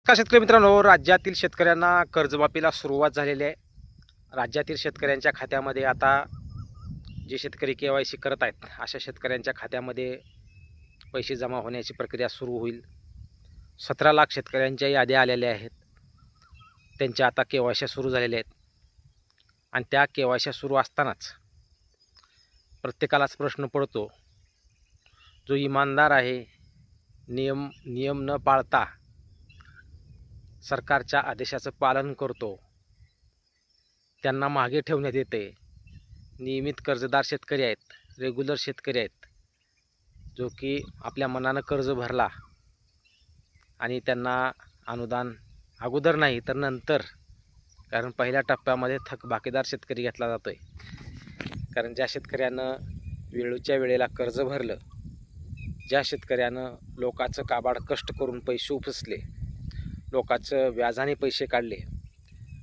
का शेतकरी मित्रांनो, राज्यातील शेतकऱ्यांना कर्जमाफीला सुरुवात झालेली आहे. राज्यातील शेतकऱ्यांच्या खात्यामध्ये आता जे शेतकरी KYC करत आहेत, अशा शेतकऱ्यांच्या खात्यामध्ये पैसे जमा होण्याची प्रक्रिया सुरू होईल. 17 लाख शेतकऱ्यांच्या याद्या आलेल्या आहेत. त्यांच्या आता KYC सुरू झालेल्या आहेत आणि त्या KYC सुरू असतानाच प्रत्येकालाच प्रश्न पडतो, जो इमानदार आहे, नियम न पाळता सरकारच्या आदेशाचं पालन करतो, त्यांना मागे ठेवण्यात येते. नियमित कर्जदार शेतकरी आहेत, रेग्युलर शेतकरी आहेत, जो की आपल्या मनानं कर्ज भरला आणि त्यांना अनुदान अगोदर नाही तर नंतर, कारण पहिल्या टप्प्यामध्ये थकबाकीदार शेतकरी घेतला जातो आहे. कारण ज्या शेतकऱ्यानं वेळच्या वेळेला कर्ज भरलं, ज्या शेतकऱ्यानं लोकांचं काबाड कष्ट करून पैसे उपसले, लोकांचं व्याजाने पैसे काढले,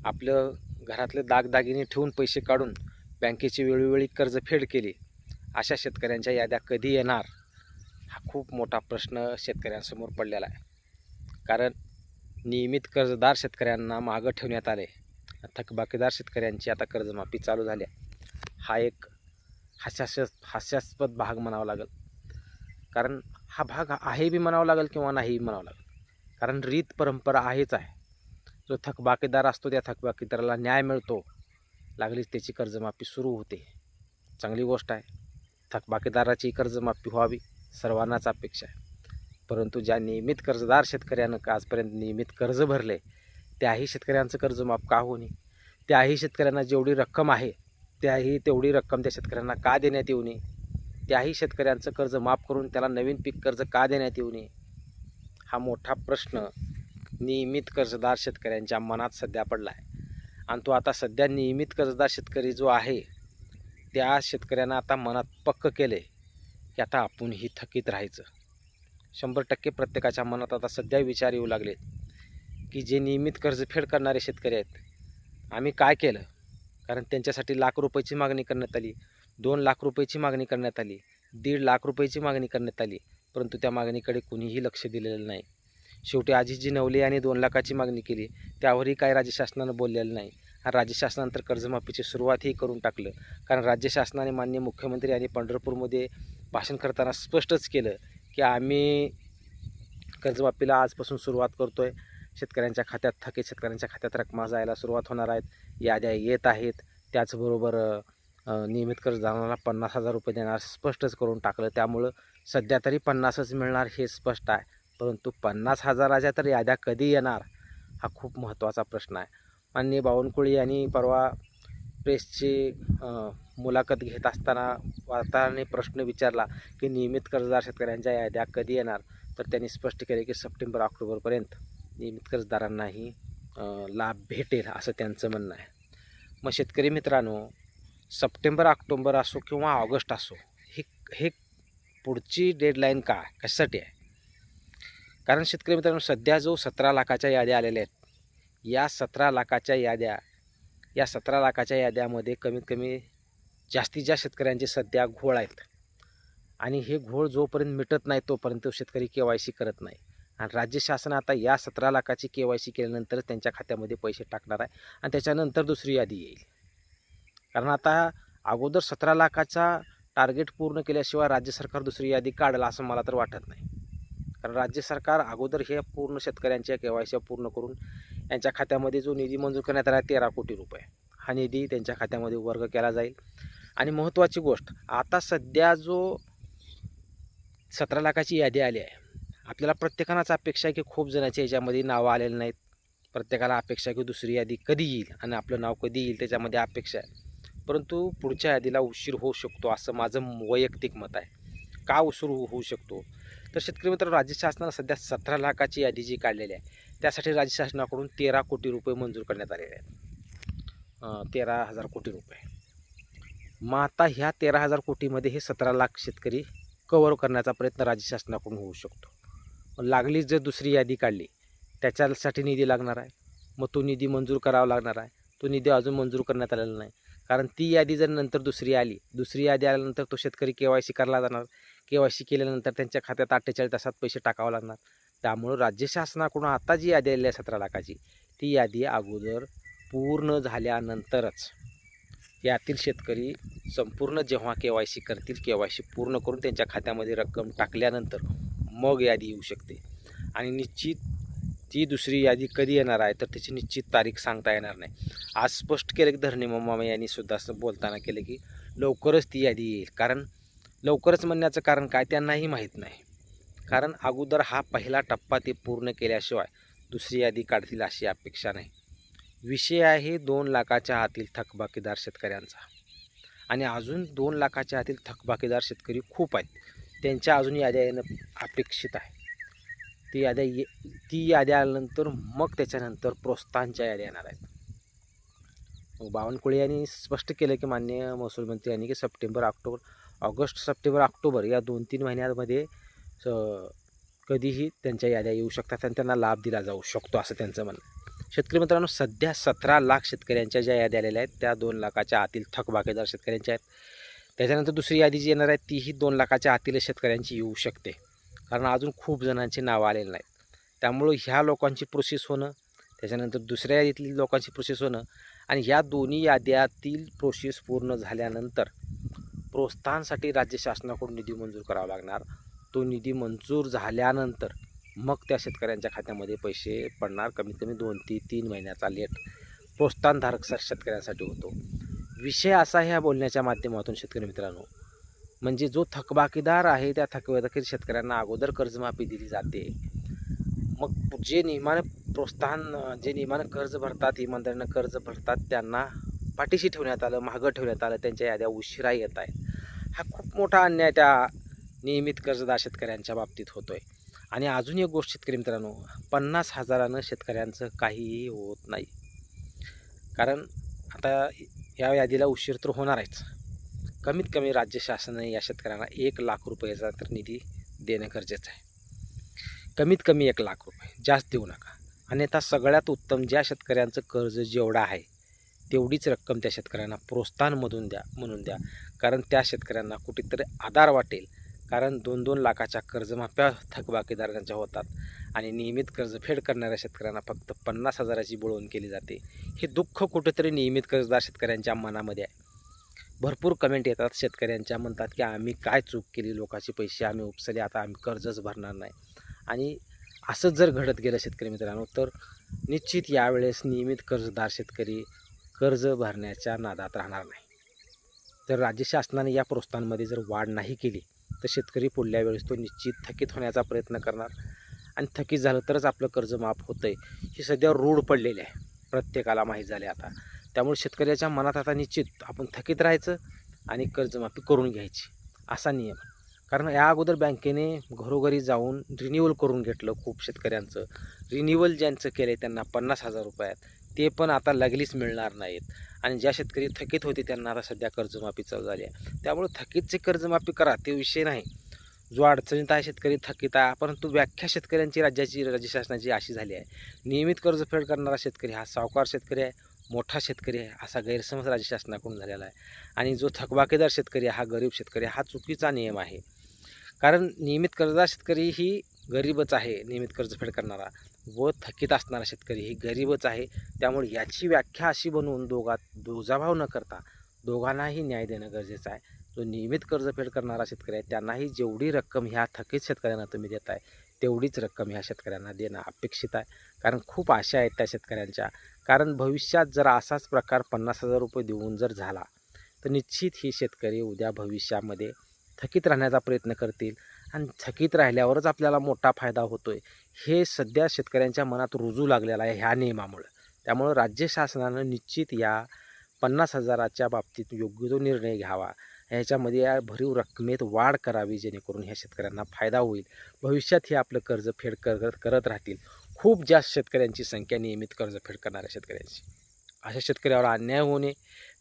आपलं घरातले दागदागिने ठेवून पैसे काढून बँकेची वेळोवेळी कर्जफेड केली, अशा शेतकऱ्यांच्या याद्या कधी येणार, हा खूप मोठा प्रश्न शेतकऱ्यांसमोर पडलेला आहे. कारण नियमित कर्जदार शेतकऱ्यांना मागं ठेवण्यात आले, थकबाकीदार शेतकऱ्यांची आता कर्जमाफी चालू झाली. हा एक हास्यास्पद भाग म्हणावा लागेल. कारण हा भाग आहे बी म्हणावा लागेल किंवा नाही म्हणावं लागेल. कारण रीत परंपरा आहेच आहे. जो थकबाकीदार असतो त्या थकबाकीदाराला न्याय मिळतो, लागलीच त्याची कर्जमाफी सुरू होते. चांगली गोष्ट आहे. थकबाकीदाराची कर्जमाफी व्हावी सर्वांनाच अपेक्षा आहे. परंतु ज्या नियमित कर्जदार शेतकऱ्यानं आजपर्यंत नियमित कर्ज भरले, त्याही शेतकऱ्यांचं कर्ज माफ का होणे? त्याही शेतकऱ्यांना जेवढी रक्कम आहे तेवढी रक्कम त्या शेतकऱ्यांना का देण्यात येऊ नये? त्याही शेतकऱ्यांचं कर्ज माफ करून त्याला नवीन पीक कर्ज का देण्यात येऊ नये? हा मोठा प्रश्न नियमित कर्जदार शेतकऱ्यांच्या मनात सध्या पडला आहे. आणि तो आता सध्या नियमित कर्जदार शेतकरी जो आहे, त्या शेतकऱ्यांना आता मनात पक्क केले की आता आपणही थकीत राहायचं. 100% प्रत्येकाच्या मनात आता सध्या विचार येऊ लागले की जे नियमित कर्जफेड करणारे शेतकरी आहेत, आम्ही काय केलं? कारण त्यांच्यासाठी लाख रुपयाची मागणी करण्यात आली, 2 लाख रुपयाची मागणी करण्यात आली, 1.5 लाख रुपयाची मागणी करण्यात आली, परंतु त्या मागणीकडे कुणीही लक्ष दिलेलं नाही. शेवटी आजीजी नवले आणि 2 लाखाची मागणी केली, त्यावरही काय राज्य शासनानं बोललेलं नाही. आणि राज्य शासनानंतर कर्जमाफीची सुरुवातही करून टाकलं. कारण राज्य शासनाने माननीय मुख्यमंत्री आणि पंढरपूरमध्ये भाषण करताना स्पष्टच केलं की आम्ही कर्जमाफीला आजपासून सुरुवात करतो आहे. शेतकऱ्यांच्या खात्यात थकीत शेतकऱ्यांच्या खात्यात रकमा जायला सुरुवात होणार आहेत, याद्या येत आहेत. त्याचबरोबर नियमित कर्जदारांना 50,000 रुपये देणार स्पष्टच करून टाकलं. त्यामुळं सध्या तरी 50च मिळणार हे स्पष्ट आहे. परंतु 50,000च्या तर याद्या कधी येणार, हा खूप महत्त्वाचा प्रश्न आहे. माननीय बावनकुळे यांनी परवा प्रेसची मुलाखत घेत असताना वार्ताहरांनी प्रश्न विचारला की नियमित कर्जदार शेतकऱ्यांच्या याद्या कधी येणार, तर त्यांनी स्पष्ट केले की सप्टेंबर-ऑक्टोबरपर्यंत नियमित कर्जदारांनाही लाभ भेटेल, असं त्यांचं म्हणणं आहे. मग शेतकरी मित्रांनो, सप्टेंबर-ऑक्टोबर असो किंवा ऑगस्ट असो, हे पुढची डेडलाईन कशासाठी आहे? कारण शेतकरी मित्रांनो, सध्या जो 17 लाखाच्या याद्या आलेल्या आहेत, या 17 लाखाच्या याद्यामध्ये कमीत कमी जास्तीत जास्त शेतकऱ्यांचे सध्या घोळ आहेत. आणि हे घोळ जोपर्यंत मिटत नाही तोपर्यंत शेतकरी KYC करत नाही. आणि राज्य शासन आता या 17 लाखाची KYC केल्यानंतर त्यांच्या खात्यामध्ये पैसे टाकणार आहे आणि त्याच्यानंतर दुसरी यादी येईल. कारण आता अगोदर 17 लाखाचा टार्गेट पूर्ण केल्याशिवाय राज्य सरकार दुसरी यादी काढेल असं मला तर वाटत नाही. कारण राज्य सरकार अगोदर हे पूर्ण शेतकऱ्यांच्या KYC पूर्ण करून यांच्या खात्यामध्ये जो निधी मंजूर करण्यात आला 13 कोटी रुपये, हा निधी त्यांच्या खात्यामध्ये वर्ग केला जाईल. आणि महत्त्वाची गोष्ट, आता सध्या जो 17 लाखाची यादी आली आहे, आपल्याला प्रत्येकालाच अपेक्षा आहे की खूप जणांच्या याच्यामध्ये नावं आलेली नाहीत. प्रत्येकाला अपेक्षा आहे की दुसरी यादी कधी येईल आणि आपलं नाव कधी येईल, त्याच्यामध्ये अपेक्षा आहे. परंतु पुढच्या यादीला उशीर होऊ शकतो असं माझं वैयक्तिक मत आहे. का उशीर होऊ शकतो? तर शेतकरी मित्र, राज्य शासनानं सध्या 17 लाखाची यादी जी काढलेली आहे, त्यासाठी राज्य शासनाकडून 13 कोटी रुपये मंजूर करण्यात आलेले आहेत. 13,000 कोटी रुपये. मग आता ह्या 13,000 कोटीमध्ये हे 17 लाख शेतकरी कव्हर करण्याचा प्रयत्न राज्य शासनाकडून होऊ शकतो. लागलीच जर दुसरी यादी काढली, त्याच्यासाठी निधी लागणार आहे. मग तो निधी मंजूर करावा लागणार आहे. तो निधी अजून मंजूर करण्यात आलेला नाही. कारण ती यादी जर नंतर दुसरी यादी आल्यानंतर तो शेतकरी KYC करायला जाणार. KYC केल्यानंतर त्यांच्या खात्यात 48 तासात पैसे टाकावे लागणार. त्यामुळं राज्य शासनाकडून आता जी यादी आलेली आहे 17 लाखाची, ती यादी अगोदर पूर्ण झाल्यानंतरच यातील शेतकरी संपूर्ण जेव्हा KYC करतील, KYC पूर्ण करून त्यांच्या खात्यामध्ये रक्कम टाकल्यानंतर मग यादी येऊ शकते. आणि निश्चित ती दुसरी यादी कधी येणार आहे तर त्याची निश्चित तारीख सांगता येणार नाही. आज स्पष्ट केलं की धरणी मामा यांनी सुद्धा असं बोलताना केलं की लवकरच ती यादी येईल. कारण लवकरच म्हणण्याचं कारण काय त्यांनाही माहीत नाही. कारण अगोदर हा पहिला टप्पा ते पूर्ण केल्याशिवाय दुसरी यादी काढतील अशी अपेक्षा नाही. विषय आहे 2 लाखाच्या आतील थकबाकीदार शेतकऱ्यांचा. आणि अजून 2 लाखाच्या आतील थकबाकीदार शेतकरी खूप आहेत. त्यांच्या अजून याद्या येणं अपेक्षित आहे. ती याद्या आल्यानंतर मग त्याच्यानंतर प्रोत्साहनच्या याद्या येणार आहेत. मग बावनकुळे यांनी स्पष्ट केलं की माननीय महसूल मंत्री यांनी की ऑगस्ट सप्टेंबर ऑक्टोबर या 2-3 महिन्यांमध्ये कधीही त्यांच्या याद्या येऊ शकतात आणि त्यांना लाभ दिला जाऊ शकतो असं त्यांचं म्हणणं. शेतकरी मित्रांनो, सध्या 17 लाख शेतकऱ्यांच्या ज्या याद्या आलेल्या आहेत त्या 2 लाखाच्या आतील थकबाकीदार शेतकऱ्यांच्या आहेत. त्याच्यानंतर दुसरी यादी जी येणार आहे तीही 2 लाखाच्या आतील शेतकऱ्यांची येऊ शकते. कारण अजून खूप जणांची नावं आलेली नाहीत. त्यामुळं ह्या लोकांची प्रोसेस होणं, त्याच्यानंतर दुसऱ्या यादीतील लोकांची प्रोसेस होणं आणि ह्या दोन्ही याद्यातील प्रोसेस पूर्ण झाल्यानंतर प्रोत्साहनासाठी राज्य शासनाकडून निधी मंजूर करावा लागणार. तो निधी मंजूर झाल्यानंतर मग त्या शेतकऱ्यांच्या खात्यामध्ये पैसे पडणार. कमीत कमी 2-3 महिन्याचा लेट प्रोत्साहनधारक शेतकऱ्यांसाठी होतो. विषय असा ह्या बोलण्याच्या माध्यमातून शेतकरी मित्रांनो, म्हणजे जो थकबाकीदार आहे त्या थकबाकीदार शेतकऱ्यांना अगोदर कर्जमाफी दिली जाते. मग जे नियमानं कर्ज भरतात, इमानदारीनं कर्ज भरतात त्यांना पाठीशी ठेवण्यात आलं, मागं ठेवण्यात आलं, त्यांच्या याद्या उशिरा येत आहेत. हा खूप मोठा अन्याय त्या नियमित कर्जदार शेतकऱ्यांच्या बाबतीत होतोय. आणि अजून एक गोष्ट शेतकरी मित्रांनो, 50,000नं शेतकऱ्यांचं काहीही होत नाही. कारण आता या यादीला उशीर तर होणार आहेच. कमीत कमी राज्य शासनाने या शेतकऱ्यांना 1 लाख रुपयाचा तर निधी देणं गरजेचं आहे. कमीत कमी 1 लाख रुपये, जास्त देऊ नका. अन्यथा सगळ्यात उत्तम ज्या शेतकऱ्यांचं कर्ज जेवढं आहे तेवढीच रक्कम त्या शेतकऱ्यांना प्रोत्साहनमधून म्हणून द्या. कारण त्या शेतकऱ्यांना कुठेतरी आधार वाटेल. कारण 2-2 लाखाच्या कर्जमाफ्या थकबाकीदारांच्या होतात आणि नियमित कर्जफेड करणाऱ्या शेतकऱ्यांना फक्त 50,000ची बोलवण केली जाते. हे दुःख कुठेतरी नियमित कर्जदार शेतकऱ्यांच्या मनामध्ये आहे. भरपूर कमेंट येतात शेतकऱ्यांच्या, म्हणतात की आम्ही काय चूक केली, लोकांचे पैसे आम्ही उपसले, आता आम्ही कर्जच भरणार नाही. आणि असंच जर घडत गेलं शेतकरी मित्रांनो तर निश्चित यावेळेस नियमित कर्जदार शेतकरी कर्ज भरण्याच्या नादात राहणार नाही. तर राज्य शासनाने या प्रोत्साहनामध्ये जर वाढ नाही केली तर शेतकरी पुढल्या वेळेस तो निश्चित थकीत होण्याचा प्रयत्न करणार. आणि थकीत झालं तरच आपलं कर्ज माफ होतं आहे हे सध्या रूढ पडलेले आहे, प्रत्येकाला माहीत झाले आता. त्यामुळे शेतकऱ्याच्या मनात आता निश्चित आपण थकीत राहायचं आणि कर्जमाफी करून घ्यायची असा नियम. कारण या अगोदर बँकेने घरोघरी जाऊन रिन्युअल करून घेतलं खूप शेतकऱ्यांचं. रिन्युअल ज्यांचं केलं आहे त्यांना 50,000 रुपये आहेत, ते पण आता लागलीच मिळणार नाहीत. आणि ज्या शेतकरी थकीत होते त्यांना आता सध्या कर्जमाफी चालू झाली आहे. त्यामुळे थकीतची कर्जमाफी करा, ते विषय नाही. जो अडचणीत आहे शेतकरी थकीत आहे, परंतु व्याख्या शेतकऱ्यांची राज्य शासनाची अशी झाली आहे, नियमित कर्जफेड करणारा शेतकरी हा सावकार शेतकरी आहे, मोठा शेतकरी आहे असा गैरसमज राज्य शासनाकडून झालेला आहे. आणि जो थकबाकीदार शेतकरी हा गरीब शेतकरी हा चुकीचा नियम आहे. कारण नियमित कर्जदार शेतकरी ही गरीबच आहे, नियमित कर्जफेड करणारा, व थकीत असणारा शेतकरी ही गरीबच आहे. त्यामुळे याची व्याख्या अशी बनवून दुजाभाव न करता दोघांनाही न्याय देणं गरजेचं आहे. जो नियमित कर्जफेड करणारा शेतकरी आहे त्यांनाही जेवढी रक्कम ह्या थकीत शेतकऱ्यांना तुम्ही देताय तेवढीच रक्कम ह्या शेतकऱ्यांना देणं अपेक्षित आहे. कारण खूप आशा आहेत त्या शेतकऱ्यांच्या. कारण भविष्यात जर असाच प्रकार 50,000 रुपये देऊन जर झाला तर निश्चित ही शेतकरी उद्या भविष्यामध्ये थकीत राहण्याचा प्रयत्न करतील आणि थकीत राहिल्यावरच आपल्याला मोठा फायदा होतोय हे सध्या शेतकऱ्यांच्या मनात रुजू लागलेलं आहे ह्या नियमामुळे. त्यामुळं राज्य शासनानं निश्चित या 50,000च्या बाबतीत योग्य तो निर्णय घ्यावा. ह्याच्यामध्ये या भरीव रकमेत वाढ करावी जेणेकरून ह्या शेतकऱ्यांना फायदा होईल. भविष्यात हे आपलं कर्जफेड करत राहतील. खूप जास्त शेतकऱ्यांची संख्या नियमित कर्जफेड करणाऱ्या शेतकऱ्यांची. अशा शेतकऱ्यावर अन्याय होणे,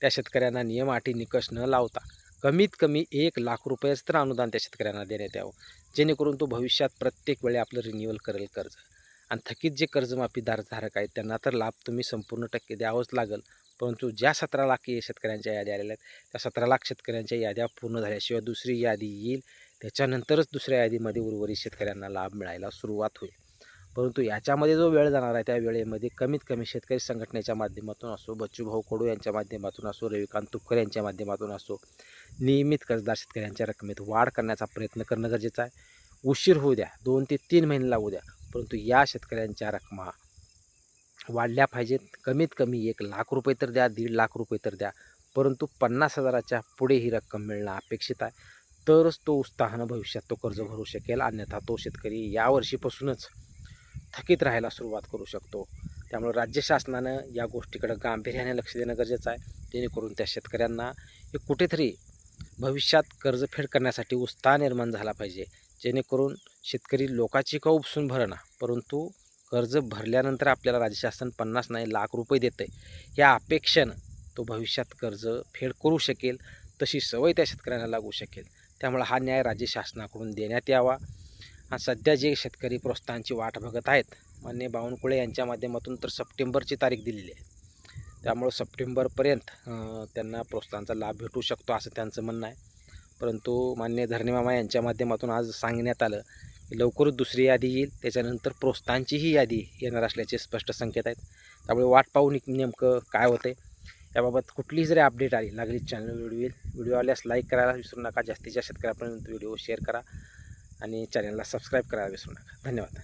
त्या शेतकऱ्यांना नियम अटी निकष न लावता कमीत कमी 1 लाख रुपयाचं तर अनुदान त्या शेतकऱ्यांना देण्यात यावं, जेणेकरून तो भविष्यात प्रत्येक वेळी आपलं रिन्युअल करेल कर्ज. आणि थकीत जे कर्जमाफीधारक आहेत त्यांना तर लाभ तुम्ही संपूर्ण टक्के द्यावंच लागेल. परंतु ज्या 17 लाख शेतकऱ्यांच्या याद्या आलेल्या आहेत त्या 17 लाख शेतकऱ्यांच्या याद्या पूर्ण झाल्याशिवाय दुसरी यादी येईल, त्याच्यानंतरच दुसऱ्या यादीमध्ये उर्वरित शेतकऱ्यांना लाभ मिळायला सुरुवात होईल. परंतु याच्यामध्ये जो वेळ जाणार आहे त्या वेळेमध्ये कमीत कमी शेतकरी संघटनेच्या माध्यमातून असो, बच्चूभाऊ कडू यांच्या माध्यमातून असो, रविकांत तुपकर यांच्या माध्यमातून असो, नियमित कर्जदार शेतकऱ्यांच्या रकमेत वाढ करण्याचा प्रयत्न करणं गरजेचं आहे. उशीर होऊ द्या, 2 ते 3 महिने लागू द्या, परंतु या शेतकऱ्यांच्या रकमा वाढल्या पाहिजेत. कमीत कमी 1 लाख रुपये तर द्या, 1.5 लाख रुपये तर द्या, परंतु 50,000च्या पुढे ही रक्कम मिळणं अपेक्षित आहे. तरच तो उत्साहानं भविष्यात तो कर्ज भरू शकेल. अन्यथा तो शेतकरी यावर्षीपासूनच थकीत राहायला सुरुवात करू शकतो. त्यामुळे राज्य शासनानं या गोष्टीकडे गांभीर्याने लक्ष देणं गरजेचं आहे, जेणेकरून त्या शेतकऱ्यांना हे कुठेतरी भविष्यात कर्जफेड करण्यासाठी उत्साह निर्माण झाला पाहिजे. जेणेकरून शेतकरी लोकाची का उपसून भरणा, परंतु कर्ज भरल्यानंतर आपल्याला राज्य शासन 50 नाही लाख रुपये देतं आहे, या अपेक्षेनं तो भविष्यात कर्ज फेड करू शकेल. तशी सवय त्या शेतकऱ्यांना लागू शकेल. त्यामुळे हा न्याय राज्य शासनाकडून देण्यात यावा. सध्या जे शेतकरी प्रोत्साहनाची वाट बघत आहेत, माननीय बावनकुळे यांच्या माध्यमातून तर सप्टेंबरची तारीख दिलेली आहे. त्यामुळं सप्टेंबरपर्यंत त्यांना प्रोत्साहनाचा लाभ भेटू शकतो असं त्यांचं म्हणणं आहे. परंतु माननीय धरणीमामा यांच्या माध्यमातून आज सांगण्यात आलं की लवकरच दुसरी यादी येईल, त्याच्यानंतर प्रोत्साहनाचीही यादी येणार असल्याचे स्पष्ट संकेत आहेत. त्यामुळे वाट पाहून नेमकं काय होतं आहे याबाबत कुठलीही जरी अपडेट आली लागली चॅनल व्हिडिओ आल्यास लाईक करायला विसरू नका. जास्तीत जास्त शेतकऱ्यापर्यंत व्हिडिओ शेअर करा आणि चॅनलला सबस्क्राईब करायला विसरू नका. धन्यवाद.